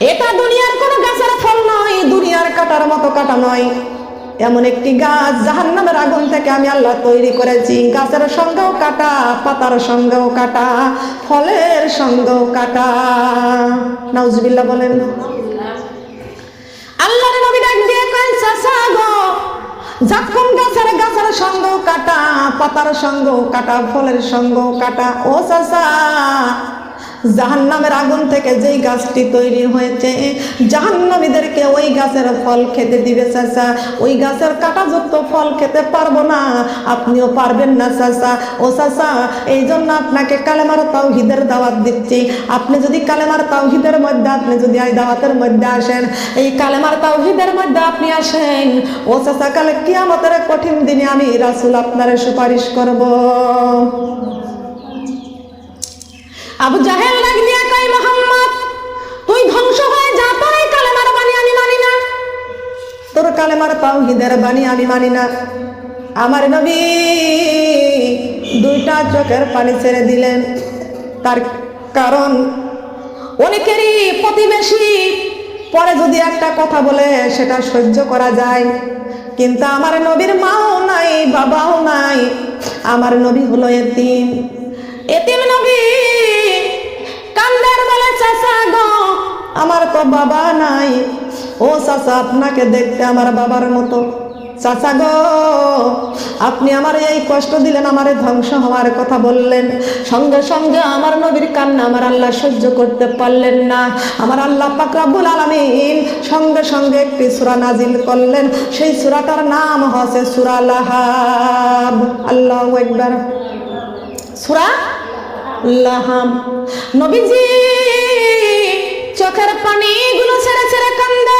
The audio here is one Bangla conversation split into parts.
এটা দুনিয়ার কোনো গাছের ফল নয়, দুনিয়ার কাটার মতো কাটা নয়। এমন একটি গাছ জাহান্নামের আগুন থেকে আমি আল্লাহ তৈরি করেছি। গাছের সঙ্গেও কাটা, পাতার সঙ্গেও কাটা, ফলের সঙ্গেও কাটা। নাউজুবিল্লাহ বলেন। আল্লাহর নবী ডাক দিয়ে কয়, চাচা গো, যখন গাছের সঙ্গেও কাটা, পাতার সঙ্গেও কাটা, ফলের সঙ্গেও কাটা, ও চাচা, জাহান্নামের আগুন থেকে যেই গাছটি তৈরি হয়েছে, জাহান্নামীদেরকে ওই গাছের ফল খেতে দিবে চাচা। ওই গাছের কাঁটাযুক্ত ফল খেতে পারবো না, আপনিও পারবেন না চাচা। ও চাচা, এই জন্য আপনাকে কালেমার তাওহীদের দাওয়াত দিচ্ছি। আপনি যদি কালেমার তাওহীদের মধ্যে, আপনি যদি এই দাওয়াতের মধ্যে আসেন, এই কালেমার তাওহীদের মধ্যে আপনি আসেন, ও চাচা, কালে কিয়ামতের কঠিন দিনে আমি রাসূল আপনারে সুপারিশ করব। আবু জাহেল ডাক দিয়ে কয়, মুহাম্মদ, তুই ধ্বংস হয়ে যা, তোর এই কালেমার বাণী আমি মানি না, তোর কালেমার তাওহীদের বাণী আমি মানি না। আমার নবী দুইটা চোখের পানি ছেড়ে দিলেন। তার কারণ, অনেকেরই প্রতিবেশী পরে যদি একটা কথা বলে সেটা সহ্য করা যায়, কিন্তু আমার নবীর মাও নাই, বাবাও নাই। আমার নবী হলো এতিম, এতিম নবী। কান্দার বেলা, চাচা গো, আমার তো বাবা নাই। ও চাচা, আপনাকে দেখতে আমার বাবার মতো। চাচা গো, আপনি আমার এই কষ্ট দিলেন, আমারে ধ্বংস হওয়ার কথা বললেন। সঙ্গে সঙ্গে আমার নবীর কান্না আমার আল্লাহ সহ্য করতে পারলেন না। আমার আল্লাহ পাক রব্বুল আলামিন সঙ্গে সঙ্গে একটি সূরা নাজিল করলেন। সেই সূরাটার নাম হচ্ছে সূরা লাহাব। আল্লাহু আকবার। সূরা লাহাব। নবীজি চোখের পানিগুলো ছেড়ে ছেড়ে কান্দে।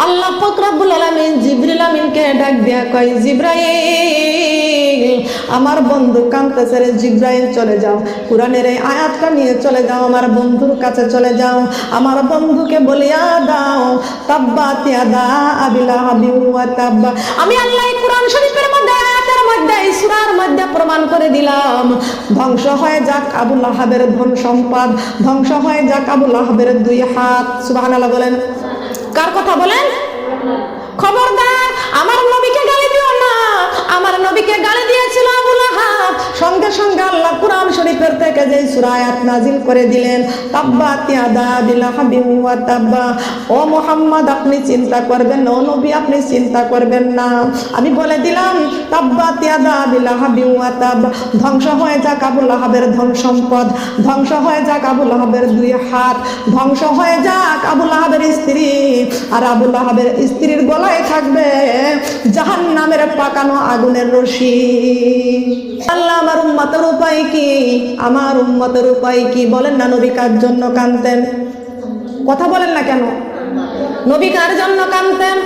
আল্লাহ পাক রব্বুল আলামিন জিবরিল আমিনকে ডাক দিয়া কয়, জিবরাইল, আমার বন্ধু কাঁদতেছে রে, জিবরাইল চলে যাও, কোরআনের এই আয়াতটা নিয়ে চলে যাও, আমার বন্ধুর কাছে চলে যাও, আমার বন্ধুকে বলিয়া দাও, তাব্বাত ইয়াদা আবি লাহাবিন ওয়া তাব্বা। আমি আল্লাহ কোরআন শরীফের মধ্যে, আয়াতের মধ্যে, এই সূরার মধ্যে প্রমাণ করে দিলাম, ধ্বংস হয়ে যাক আবু লাহাবের ধন সম্পদ, ধ্বংস হয়ে যাক আবু লাহাবের দুই হাত। সুবহানাল্লাহ বলেন। কার কথা বলেন? খবরদার আমার নবীকে গালি দিও না। আমার নবীকে গালি দিয়েছিল আবু লাহাব। সঙ্গে সঙ্গে আল্লাহ কোরআন শরীফের থেকে যে সূরা আয়াত নাজিল করে দিলেন, তাব্বাত ইয়াদা আবি লাহাবিন ওয়া তাব্বা। ও মুহাম্মদ, আপনি চিন্তা করবেন না, ও নবী আপনি চিন্তা করবেন না। আমি বলে দিলাম, তাব্বাত ইয়াদা আবি লাহাবিন ওয়া তাব্বা, ধ্বংস হয়ে যাক আবু লাহাবের ধন সম্পদ, ধ্বংস হয়ে যাক আবু লাহাবের দুই হাত, ধ্বংস হয়ে যাক আবু লাহাবের স্ত্রী, আর আবু লাহাবের স্ত্রীর গলায় থাকবে জাহান্নামের পাকানো আগুনের রশি। আল্লাহ, আমার উম্মতের উপায় কি? আমার উম্মতের উপায় কি? বলেন না, নবী কার জন্য কাঁদতেন? কথা বলেন না কেন? নবী কার জন্য কাঁদতেন?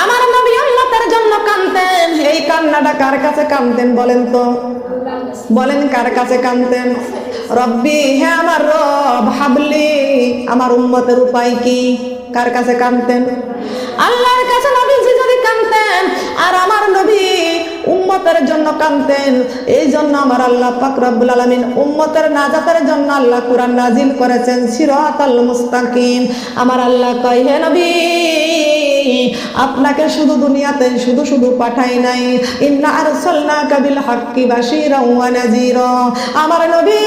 আমার নবী উম্মতের জন্য কাঁদতেন। এই কান্নাটা কার কাছে কাঁদতেন বলেন তো? বলেন, কার কাছে কাঁদতেন? রব্বি, হে আমার রব, হাবলি, আমার উম্মতের উপায় কি? কার কাছে কাঁদতেন? আল্লাহর কাছে নবীজি যদি কাঁদতেন, আর আমার নবী উম্মতের জন্য কাঁদতেন। এই জন্য আমার আল্লাহ পাক রব্বুল আলামিন উম্মতের নাজাতের জন্য আল্লাহ কোরআন নাজিল করেছেন, সিরাতাল মুস্তাকিম। আমার আল্লাহ কয়, হে নবী, আপনাকে শুধু দুনিয়াতে শুধু শুধু পাঠাই নাই, ইন্না আরসালনাকা বিল হাক্কি বাশীরাও ওয়া নাযীরা। আমার নবী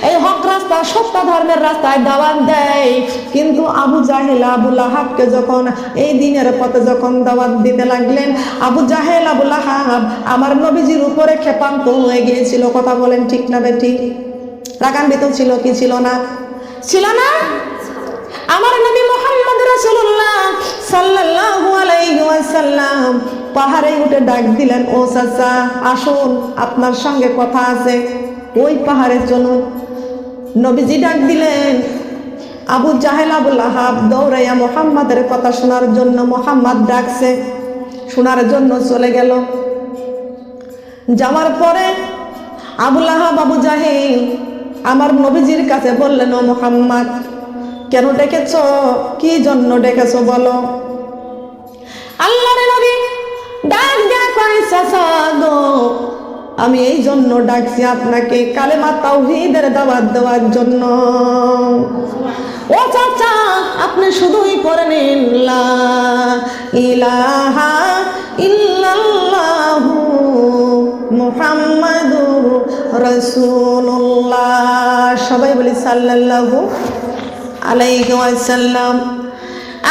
এই হক রাস্তা, সত্য ধর্মের রাস্তায় দাওয়াত দেয়, কিন্তু আবু জাহেল, আবু লাহাবকে যখন এই দিনের পথে যখন দাওয়াত দিতে লাগলেন, আবু জাহেল, আবু লাহাব আমার নবীজির উপরে ক্ষেপান্ত হয়ে গিয়েছিল। কথা বলেন, ঠিক না বেঠিক? রাগান্বিত ছিল কি ছিল না? ছিল না? আমার নবী মুহাম্মদ রাসূলুল্লাহ সাল্লাল্লাহু আলাইহি ওয়াসাল্লাম পাহাড়ে উঠে ডাক দিলেন, ও চাচা আসুন, আপনার সঙ্গে কথা আছে, ওই পাহাড়ে চলুন। নবীজি ডাক দিলেন। আবু জাহেল, আবু লাহাব দৌড়াইয়া মুহাম্মাদের কথা শোনার জন্য, মুহাম্মদ ডাকছে শোনার জন্য চলে গেল। যাওয়ার পরে আবু লাহাব, আবু জাহেল আমার নবীজির কাছে বললেন, ও মুহাম্মদ, কেন ডেকেছ? কি জন্য ডেকেছো বলো? আল্লাহর নবী ডাক দেয়া কয়, চাচা গো, আমি এই জন্য ডাকছি আপনাকে কালেমা তাওহীদের দাওয়াত দেওয়ার জন্য। ও চাচা, আপনি বলেন লা ইলাহা ইল্লাল্লাহু মুহাম্মাদুর রাসূলুল্লাহ। সবাই বলি সাল্লাল্লাহু আলাইহি ওয়াসাল্লাম।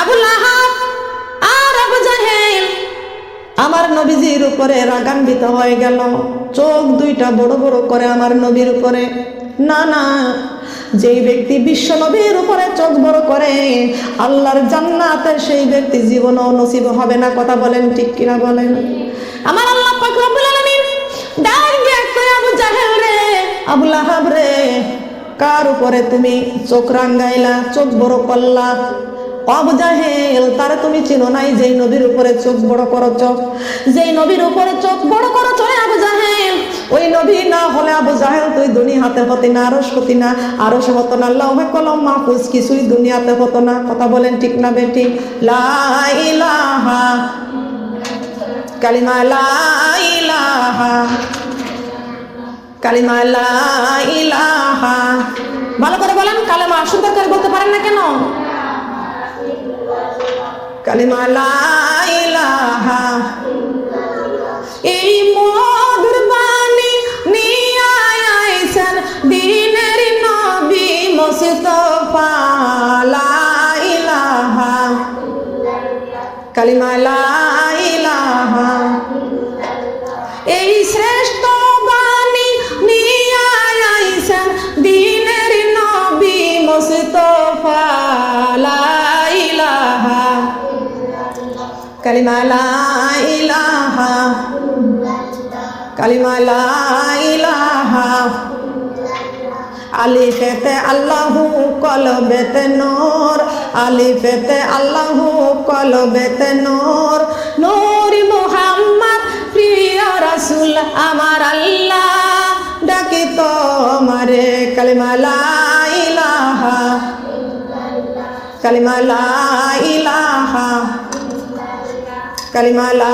আবু লাহাব আর আবু জাহেল আমার নবীজির উপরে রাগান্বিত হয়ে গেল, চোখ দুইটা বড় বড় করে আমার নবীর উপরে। না না, যেই ব্যক্তি বিশ্ব নবীর উপরে চোখ বড় করে আল্লাহর জান্নাতের সেই ব্যক্তি জীবনও নসিব হবে না। কথা বলেন ঠিক কিনা বলেন? আমার আল্লাহ পাক রব্বুল আলামিন ডাক দিয়ে কয়, আবু জাহেল রে, আবু লাহাব রে, কার উপরে তুমি চোখ রাঙ্গাইলা, চোখ বড় করলা? আবু জাহেল, তারা তুমি চিনো নাই যেই নবীর উপরে চোখ বড় করছ, যেই নবীর উপরে চোখ বড় করছ রে আবু জাহেল, ওই নবী না হলে আবু জাহেল তুই দুনিয়াতে হতি না, আরশ হতি না, আরশ হতো না, লৌহে কলম মাহফুজ কিছুই দুনিয়াতে হতো না। কথা বলেন ঠিক না বেঠিক? লা ইলাহা, কালিমা লা ইলাহা, কালিমা লা ইলাহা। ভালো করে বলেন, কালেমা সুন্দর করে বলতে পারেন না কেন? কালিমা লা ইলাহা। এই মধুর বাণী নিয়ে আইছেন দিনের নবী মুস্তাফা, লা ইলাহা, কালিমা লা ইলাহা। এই শ্রেষ্ঠ বাণী নিয়ে আইছেন দিনের নবী মুস্তাফা, লা ইলাহা, কালিমা লা ইলাহা, কালিমা লা ইলাহা। আলিফেতে আল্লাহু কলবেতে নূর, আলিফেতে আল্লাহু কলবেতে নূর, নূরি মুহাম্মদ প্রিয় রাসূল আমার আল্লাহ ডাকি তোমারে, কালিমা লা ইলাহা, কালিমা লা ইলাহা, কালিমা লা।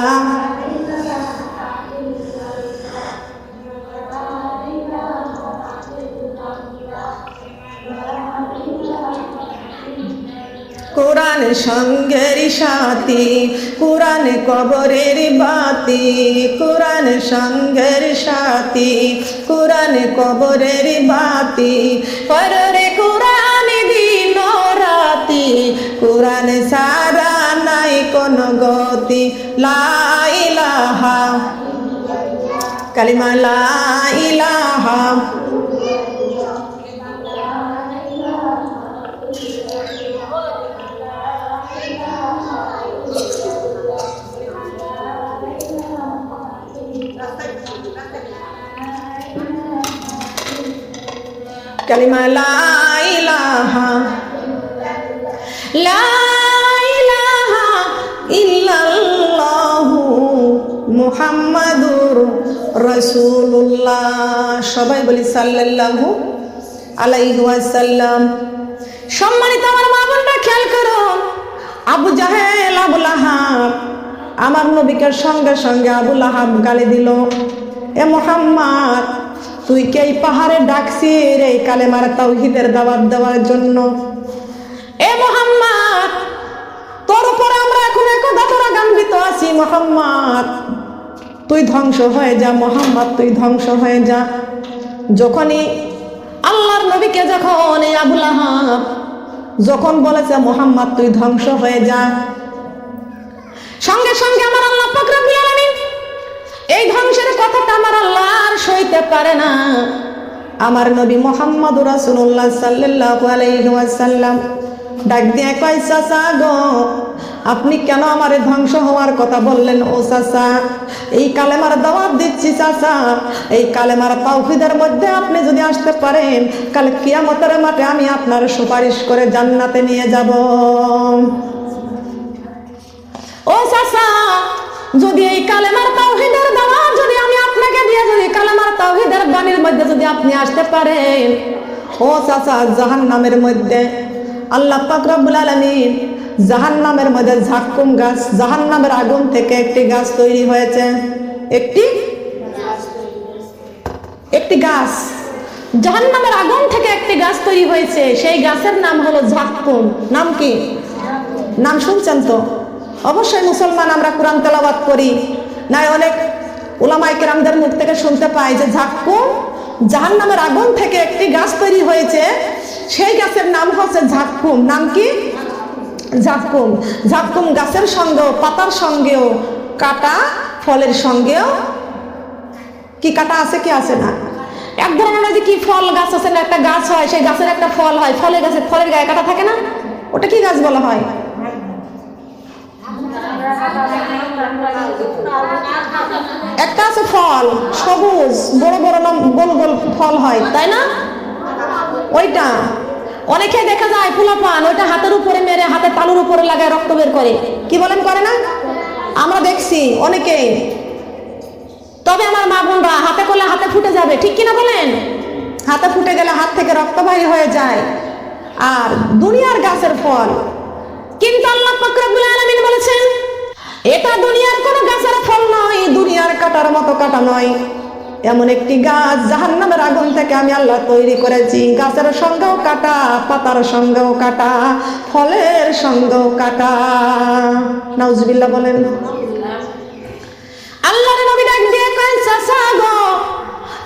কোরআন সঙ্গের সাথী, কোরআন কবরের বাতি, কোরআন সঙ্গের সাথী, কোরআন কবরের বাতি, পরে কোরআন দিন রাতি, কোরআন সারা নাই কোন গতি, লা ইলাহা, কালিমা লা ইলাহা। কালিমা লা ইলাহা, লা ইলাহা ইল্লাল্লাহু মুহাম্মাদুর রাসূলুল্লাহ। সবাই বলি সাল্লাল্লাহু আলাইহি ওয়াসাল্লাম। সম্মানিত আমার মা বোনরা খেয়াল করুন, আবু জাহেল আবু লাহাব আমার নবীকে সঙ্গে সঙ্গে আবু লাহাব গালি দিল, এ মুহাম্মদ তুই কে এই পাহাড়ে ডাকছিস এই কালেমার তাওহীদের দাওয়াত দেওয়ার জন্য? এ মুহাম্মদ তোর উপরে আমরা এখন একদা তোরা গাম্বিত আছি, মুহাম্মদ তুই ধ্বংস হয়ে যা, মুহাম্মদ তুই ধ্বংস হয়ে যা। যখনই আল্লাহর নবীকে যখন এই আবু লাহাব যখন বলেছে মুহাম্মদ তুই ধ্বংস হয়ে যা, সঙ্গে সঙ্গে আমার আল্লাহ পাক রব্বুল আলামিন এই ধ্বংসের কথাটা আমার আল্লাহ আর সইতে পারে না। আমার নবী মুহাম্মদুর রাসূলুল্লাহ সাল্লাল্লাহু আলাইহি ওয়াসাল্লাম ডাক দিয়ে কয়, চাচা গো আপনি কেন আমারে ধ্বংস হওয়ার কথা বললেন? ও চাচা, এই কালেমার দাওয়াত দিচ্ছি চাচা, এই কালেমার তাওহীদের মধ্যে আপনি যদি আসতে পারেন কাল কিয়ামতের মাঠে আমি আপনার সুপারিশ করে জান্নাতে নিয়ে যাব। ও চাচা, যদি এই কালেমার তাওহীদের দাওয়াত যদি আমি আপনাকে দিয়ে যদি কালেমার তাওহীদের বাণীর মধ্যে যদি আপনি আসতে পারেন, ও চাচা জাহান্নামের মধ্যে আল্লাহ পাক রব্বুল আলামিন জাহান্নামের মধ্যে ঝাক্কুম গাছ, জাহান্নামের আগুন থেকে একটি গাছ তৈরি হয়েছে, একটি গাছ জাহান্নামের আগুন থেকে একটি গাছ তৈরি হয়েছে, সেই গাছের নাম হলো ঝাক্কুম। নাম কি? নাম শুনছেন তো? অবশ্যই মুসলমান আমরা কোরআন তেলাওয়াত করি। নাই অনেক উলামায়ে কেরামদের মুখ থেকে শুনতে পাই যে ঝাক্কুম, জাহান্নামের আগুন থেকে একটি গাছ তৈরি হয়েছে, সেই গাছের নাম হচ্ছে ঝাক্কুম। নাম কি? ঝাক্কুম। ঝাক্কুম গাছের সঙ্গেও, পাতার সঙ্গেও কাটা, ফলের সঙ্গেও কি কাটা আছে কি আছে না? এক ধরনের যে কি ফল গাছ আছে না, একটা গাছ হয়, সেই গাছের একটা ফল হয়, ফলের গাছের ফলের গায়ে কাটা থাকে না, ওটা কি গাছ বলা হয়? একটা আছে ফল সবুজ, বড় বড় গোল গোল ফল হয়, তাই না? ওইটা অনেকে দেখা যায় ফুলাপান ওইটা হাতের উপরে মেরে হাতের তালুর উপরে লাগায় রক্ত বের করে, কি বলেন করে না? আমরা দেখছি অনেকেই। তবে আমার মা বোনরা হাতে করলে হাতে ফুটে যাবে, ঠিক কিনা বলেন? হাতে ফুটে গেলে হাত থেকে রক্ত বাহির হয়ে যায়, আর দুনিয়ার গাছের ফল। কিন্তু আল্লাহ পাক রব্বুল আলামিন বলেছেন এটা দুনিয়ার কোনো গাছের ফল নয়, দুনিয়ার কাটার মতো কাটা নয়, এমন একটি গাছ জাহান্নামের আগুন থেকে আমি আল্লাহ তৈরি করেছি। গাছের সঙ্গেও কাটা, পাতার সঙ্গেও কাটা, ফলের সঙ্গেও কাটা। নাউজুবিল্লাহ বলেন। আল্লাহর নবী ডাক দিয়ে কয় চাচা গো,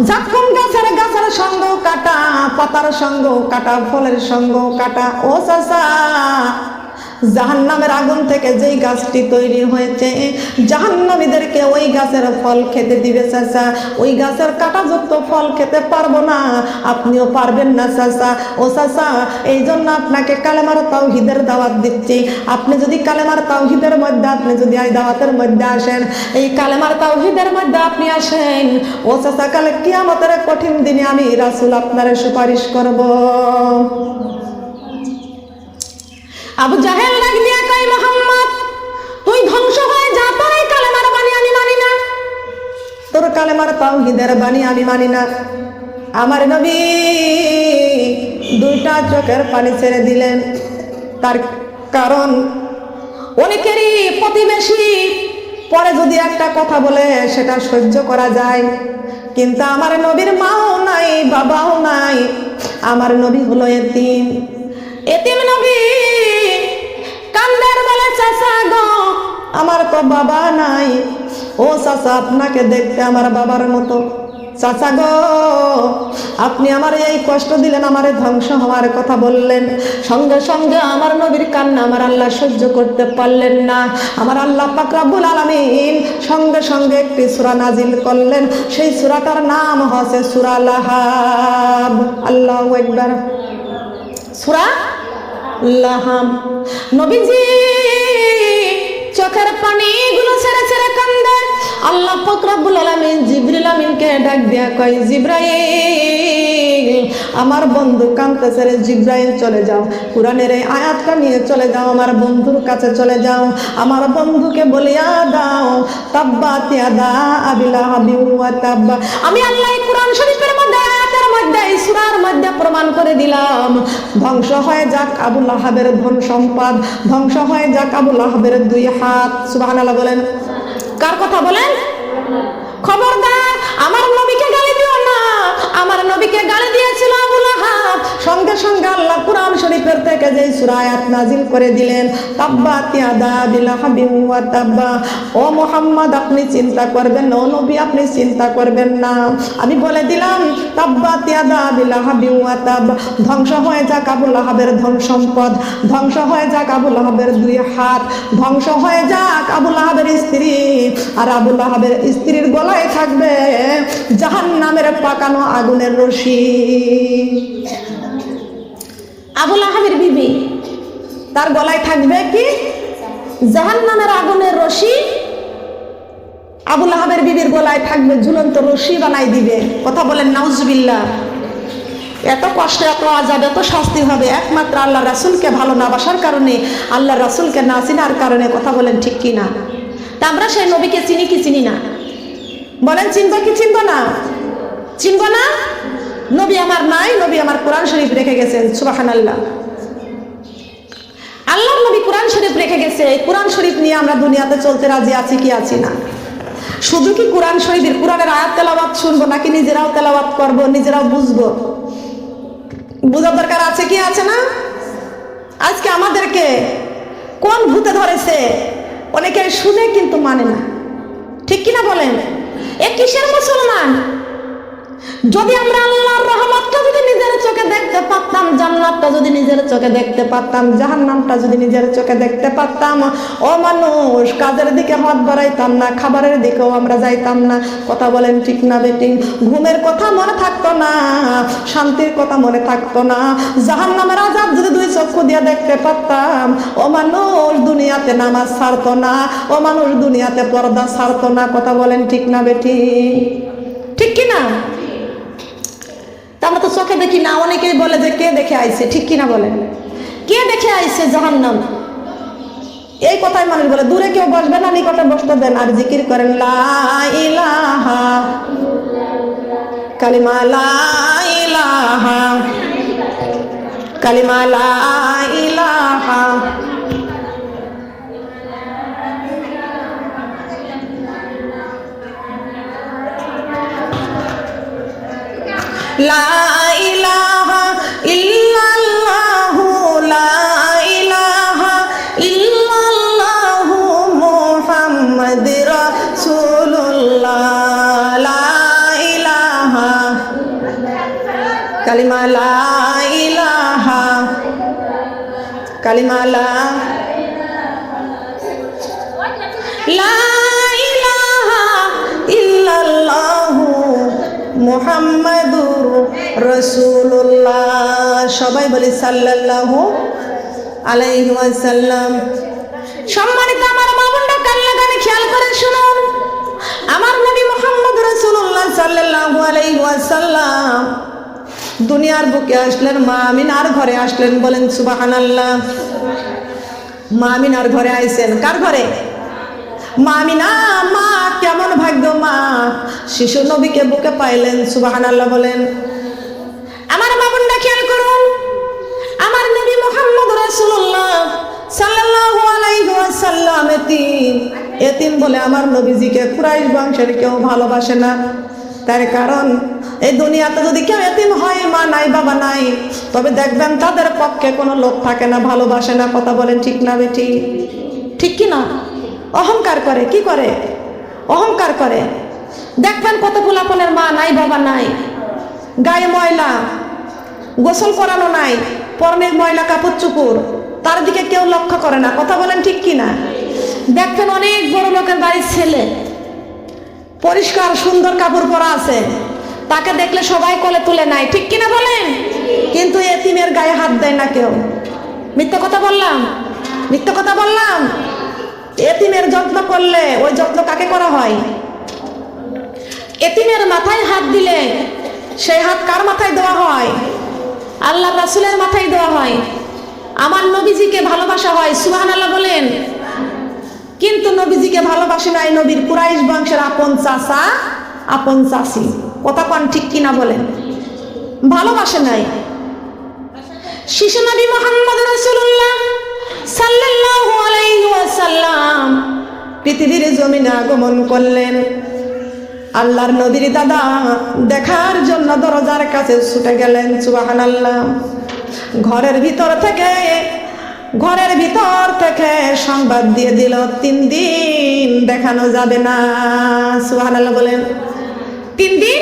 জাক্কুম গাছের সঙ্গেও কাটা, পাতার সঙ্গেও কাটা, ফলের সঙ্গেও কাটা। ও চাচা, জাহান্নামের আগুন থেকে যেই গাছটি তৈরি হয়েছে, জাহান্নামীদেরকে ওই গাছের ফল খেতে দিবে চাচা। ওই গাছের কাঁটাযুক্ত ফল খেতে পারবো না, আপনিও পারবেন না চাচা। ও চাচা, এই জন্য আপনাকে কালেমার তাওহীদের দাওয়াত দিচ্ছি। আপনি যদি কালেমার তাওহীদের মধ্যে, আপনি যদি এই দাওয়াতের মধ্যে আসেন, এই কালেমার তাওহীদের মধ্যে আপনি আসেন, ও চাচা, কালে কিয়ামতের কঠিন দিনে আমি রাসূল আপনারে সুপারিশ করব। আবু জাহেল ডাক দিয়া কয় মুহাম্মদ, তুই ধ্বংস হয়ে যা, তোর এই কালেমার বাণী আমি মানি না, তোর কালেমার তাওহীদের বাণী আমি মানি না। আমার নবী দুইটা চোখের পানি ছেড়ে দিলেন। তার কারণ অনেকেরই প্রতিবেশী পরে যদি একটা কথা বলে সেটা সহ্য করা যায়, কিন্তু আমার নবীর মাও নাই, বাবাও নাই। আমার নবী হলো এতিম, এতিম নবী। কান্দার বলে চাচা গো, আমার তো বাবা নাই। ও চাচা, আপনাকে দেখতে আমার বাবার মতো। চাচা গো, আপনি আমার এই কষ্ট দিলেন, আমারে ধ্বংস হওয়ার কথা বললেন। সঙ্গে সঙ্গে আমার নবীর কান্না আমার আল্লাহ সহ্য করতে পারলেন না। আমার আল্লাহ পাক রব্বুল আলামিন সঙ্গে সঙ্গে একটি সূরা নাজিল করলেন। সেই সূরাটার নাম হচ্ছে সূরা লাহাব। আল্লাহু আকবার। সূরা লাহাব। নবীজি চোখের পানিগুলো ছেড়ে ছেড়ে কান্দে। আল্লাহ পাক রব্বুল আলামিন জিবরিল আমিনকে ডাক দিয়া কয়, জিবরাইল, আমার বন্ধু কাঁদতেছে রে, জিবরাইল চলে যাও, কোরআনের এই আয়াতটা নিয়ে চলে যাও, আমার বন্ধুর কাছে চলে যাও, আমার বন্ধুকে বলিয়া দাও তাব্বাত ইয়াদা আবি লাহাবি ওয়া তাব্বা। আমি আল্লাহ কোরআন শরীফের মধ্যে, আয়াতের মধ্যে, এই সূরার মধ্যে প্রমাণ করে দিলাম, ধ্বংস হয়ে যাক আবু লাহাবের ধন সম্পদ, ধ্বংস হয়ে যাক আবু লাহাবের দুই হাত। সুবহানাল্লাহ বলেন। কার কথা বলেন? খবরদার আমার নবীকে গালি দিও না। আমার নবীকে গালি দিয়েছিল আবু লাহাব, সঙ্গে সঙ্গে আল্লাহ কোরআন শরীফের থেকে যে সূরা আয়াত নাজিল করে দিলেন, তাব্বাত ইয়াদা আবি লাহাবি ওয়া তাব্বা। ও মুহাম্মদ, আপনি চিন্তা করবেন না, ও নবী আপনি চিন্তা করবেন না, আমি বলে দিলাম তাব্বাত ইয়াদা আবি লাহাবি ওয়া তাব্বা। ধ্বংস হয়ে যাক আবু লাহাবের ধন সম্পদ, ধ্বংস হয়ে যাক আবু লাহাবের দুই হাত, ধ্বংস হয়ে যাক আবু লাহাবের স্ত্রী, আর আবু লাহাবের স্ত্রীর গলায় থাকবে জাহান্নামের পাকানো আগুনের রশি। আবু লাহাবের বিবি, তার গলায় থাকবে কি? জাহান্নামের আগুনের রশি। আবু লাহাবের বিবির গলায় থাকবে ঝুলন্ত রশি বানাই দিবে। কথা বলেন নাউজুবিল্লাহ। এত কষ্ট, এত আযাব, এত শাস্তি হবে একমাত্র আল্লাহ রাসূলকে ভালো না বাসার কারণে, আল্লাহ রাসূলকে না চিনার কারণে। কথা বলেন ঠিক কি না? তা আমরা সেই নবীকে চিনি কি চিনি না? বলেন চিনবো কি চিনবো না? চিনবো না? নবী আমার নাই, নবী আমার কোরআন শরীফ রেখে গেছেন। সুবহানাল্লাহ। আল্লাহর নবী কোরআন শরীফ রেখে গেছে, এই কোরআন শরীফ নিয়ে আমরা দুনিয়াতে চলতে রাজি আছি কি আছি না? শুধু কি কোরআন শরীফের কোরআনের আয়াত তেলাওয়াত শুনবো, নাকি নিজেরাও তেলাওয়াত করবো, নিজেরাও বুঝবো? বোঝার দরকার আছে কি আছে না? আজকে আমাদেরকে কোন ভূতে ধরেছে, অনেকে শুনে কিন্তু মানে না, ঠিক কিনা বলেন? এ কিসের মুসলমান? যদি আমরা আল্লাহর রহমতটা যদি নিজের চোখে দেখতে পারতাম, জান্নাতটা যদি নিজের চোখে দেখতে পারতাম, জাহান্নামটা যদি নিজের চোখে দেখতে পারতাম, ও মানুষ, কাজের দিকে হাত বাড়াইতাম না, খাবারের দিকেও আমরা যাইতাম না। কথা বলেন ঠিক না বেটি? ঘুমের কথা মনে থাকতো না, শান্তির কথা মনে থাকতো না। জাহান্নামের আযাব যদি দুই চক্ষু দিয়ে দেখতে পারতাম, ও মানুষ দুনিয়াতে নামাজ ছাড়তো না, ও মানুষ দুনিয়াতে পর্দা ছাড়তো না। কথা বলেন ঠিক না বেটি? ঠিক কিনা? আমরা তো চোখে দেখি না। অনেকেই বলে যে কে দেখে আইছে, ঠিক কিনা বলেন? কে দেখে আইছে জাহান্নাম? এই কথাই মানুষ বলে। দূরে কেউ বসবে না, নিকটে বসতে দেন আর জিকির করেন লা ইলাহা, কালিমা লা ইলাহা, কালিমা লা ইলাহা। লা ইলাহা ইল্লাল্লাহু, লা ইলাহা ইল্লাল্লাহু মুহাম্মাদুর রাসূলুল্লাহ। লা ইলাহা, কালিমা লা ইলাহা, কালিমা লা ইলাহা ইল্লাল্লাহু মুহাম্মাদুর রাসূলুল্লাহ। সবাই বলি সাল্লাল্লাহু আলাইহি ওয়াসাল্লাম। সম্মানিত আমার মা বোনরা, কান লাগানে খেয়াল করে শুনুন। আমার নবী মুহাম্মদ রাসূলুল্লাহ সাল্লাল্লাহু আলাইহি ওয়াসাল্লাম দুনিয়ার বুকে আসলেন, মা আমিনার ঘরে আসলেন। বলেন সুবহানাল্লাহ। মা আমিনার ঘরে আইছেন। কার ঘরে? মা আমিনা। মা কেমন ভাগ্য, মা শিশু নবীকে বুকে পাইলেন। সুবহানাল্লাহ বলেন। আমার মা বোনরা খেয়াল করুন, আমার নবী মুহাম্মদ রাসূলুল্লাহ সাল্লাল্লাহু আলাইহি ওয়াসাল্লাম এতিম বলে আমার নবীজিকে কুরাইশ বংশের কেউ ভালোবাসে না। তার কারণ এই দুনিয়াতে যদি কেউ এতিম হয়, মা নাই বাবা নাই, তবে দেখবেন তাদের পক্ষে কোনো লোক থাকে না, ভালোবাসে না। কথা বলেন ঠিক না বেটি? ঠিক কি না? অহংকার করে। কি করে? অহংকার করে। দেখবেন কত পোলাপনের মা নাই বাবা নাই, গায়ে ময়লা, গোসল করানো নাই, পরনের ময়লা কাপড় চুপুর, তার দিকে কেউ লক্ষ্য করে না। কথা বলেন ঠিক কি না? দেখবেন অনেক বড় লোকের বাড়ির ছেলে পরিষ্কার সুন্দর কাপড় পরা আছে, তাকে দেখলে সবাই কোলে তুলে নাই, ঠিক কিনা বলেন? কিন্তু এতিমের গায়ে হাত দেয় না কেউ। মিথ্যা কথা বললাম? মিথ্যা কথা বললাম? এতিমের যত্ন করলে ওই যত্ন কাকে করা হয়? এতিমের মাথায় হাত দিলে সেই হাত কার মাথায় দেওয়া হয়? আল্লাহর রাসূলের মাথায় দেওয়া হয়। আমার নবীজিকে ভালোবাসা হয়। সুবহানাল্লাহ বলেন। কিন্তু নবীজিকে ভালোবাসে নাই নবীর কুরাইশ বংশের আপন চাচা, আপন চাচি। কথা কোন ঠিক কিনা বলেন? ভালোবাসে নাই। শিশু নবী মুহাম্মদ রাসূলুল্লাহ সাল্লাল্লাহু আলাইহি ওয়াসাল্লাম পৃথিবীর জমিনে আগমন করলেন। আল্লাহর নবীর দাদা দেখার জন্য দরজার কাছে ছুটে গেলেন। সুবহানাল্লাহ। ঘরের ভিতর থেকে সংবাদ দিয়ে দিল 3 দিন দেখানো যাবে না। সুবহানাল্লাহ বলেন। 3 দিন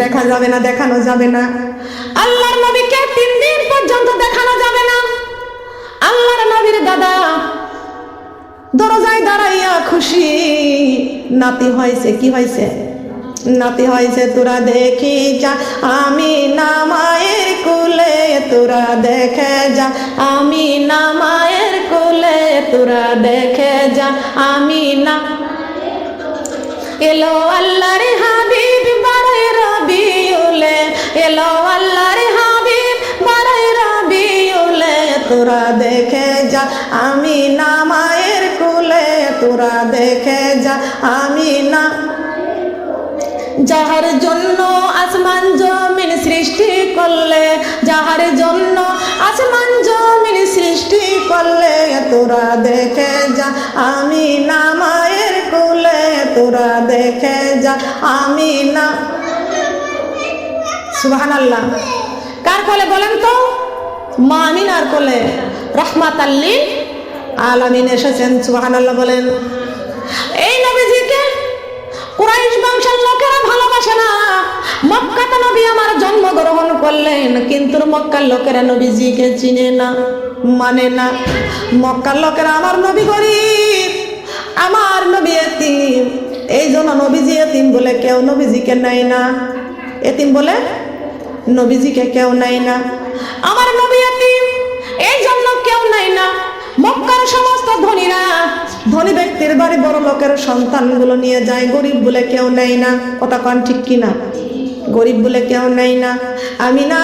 দেখা যাবে না, দেখানো যাবে না। আল্লাহর নবীকে 3 দিন পর্যন্ত দেখানো যাবে না। আল্লাহর নবীর দাদা দরজায় দাঁড়াইয়া খুশি, নাতি হয়েছে। কি হয়েছে? নাতি হয়েছে। তোরা দেখি যা আমি না মায়ের কুলে, তোরা দেখে যা আমি না মায়ের কুলে, তোরা দেখে যা আমি না। এলো আল্লাহর হাবিব বারে রবিউলে, এলো আল্লাহর হাবিব বারে রবিউলে, তোরা দেখে যা আমি না মায়ের কুলে, তোরা দেখে যা আমি না। যাহার জন্য আসমান জমিন সৃষ্টি করলে, যাহার জন্য আসমান জমিন সৃষ্টি করলে, তোরা দেখে যা আমি না মায়ের কুলে, তোরা দেখে যা আমি না। সুবহানাল্লাহ। কার কোলে বলেন তো? মা আমিনার কোলে। রাহমাতাল লিল আলামিন এসেছেন, সুবহানাল্লাহ বলেন। এই নবীজিকে কুরাইশ বংশের লোকেরা ভালোবাসে না। মক্কাতে নবী আমার জন্মগ্রহণ করলেন, কিন্তু মক্কার লোকেরা নবীজিকে চিনে না, মানে না। মক্কার লোকেরা আমার নবী গরিব, আমার নবী এতিম, এই জন্য নবীজি এতিম বলে কেউ নবীজিকে নেয় না। এতিম বলে নবীজিকে কেউ নেয় না। আমার নবী এতিম, এই জন্য কেউ নেয় না। মক্কার সমস্ত ধনীরা, ধনী ব্যক্তির বাড়ি বড় লোকের সন্তানগুলো নিয়ে যায়, গরিব বলে কেউ নেয় না। কথা কন ঠিক কিনা? গরিব বলে কেউ নেয় না। আমিনা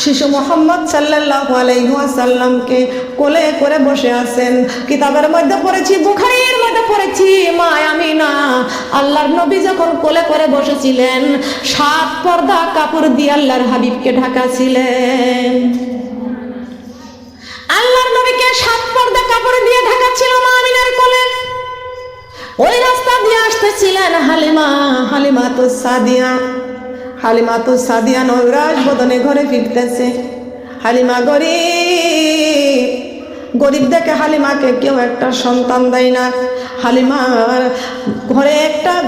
শিশু মোহাম্মদ সাল্লাল্লাহু আলাইহি ওয়াসাল্লামকে কোলে করে বসে আছেন। কিতাবের মধ্যে পড়েছি, বুখারীর মধ্যে পড়েছি, মা আমিনা আল্লাহর নবী যখন কোলে করে বসেছিলেন, 7 পর্দা কাপড় দিয়ে আল্লাহর হাবিবকে ঢাকা ছিলেন। আল্লাহর নবীকে 7 পর্দা কাপড় দিয়ে ঢাকা ছিল মা আমিনার কোলে। ওই রাস্তা দিয়ে আসতেছিলেন হালিমাতুস সাদিয়া। হালিমাতুস সাদিয়া নৈরাশ বদনে ঘরে ফিরতেছে। হালিমা গরিব, গরিব দেখে হালিমাকে কেউ একটা সন্তান দেয় না। হালিমার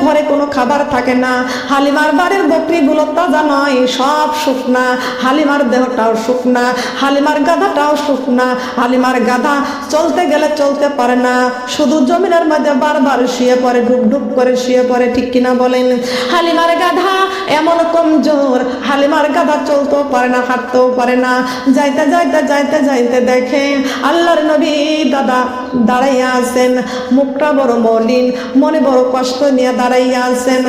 ঘরে কোনো খাবার থাকে না। হালিমার বাড়ির বকরিগুলো তাজা নয়, সব শুকনা। হালিমার দেহটাও শুকনা, হালিমার গাধাটাও শুকনা। হালিমার গাধা চলতে গেলে চলতে পারে না, শুধু জমিনের মধ্যে বারবার শুয়ে পড়ে, ঢুক ঢুক করে শুয়ে পড়ে, ঠিক কিনা বলেন? হালিমার গাধা এমন কমজোর, হালিমার গাধা চলতেও পারে না, হাঁটতেও পারে না। যাইতে যাইতে যাইতে যাইতে দেখে আল্লাহর নবী দাদা দাঁড়াইয়া আছেন, মুখটা বড় মলিন, মনে বড় কষ্ট নিয়ে দাঁড়াইয়া আছেন।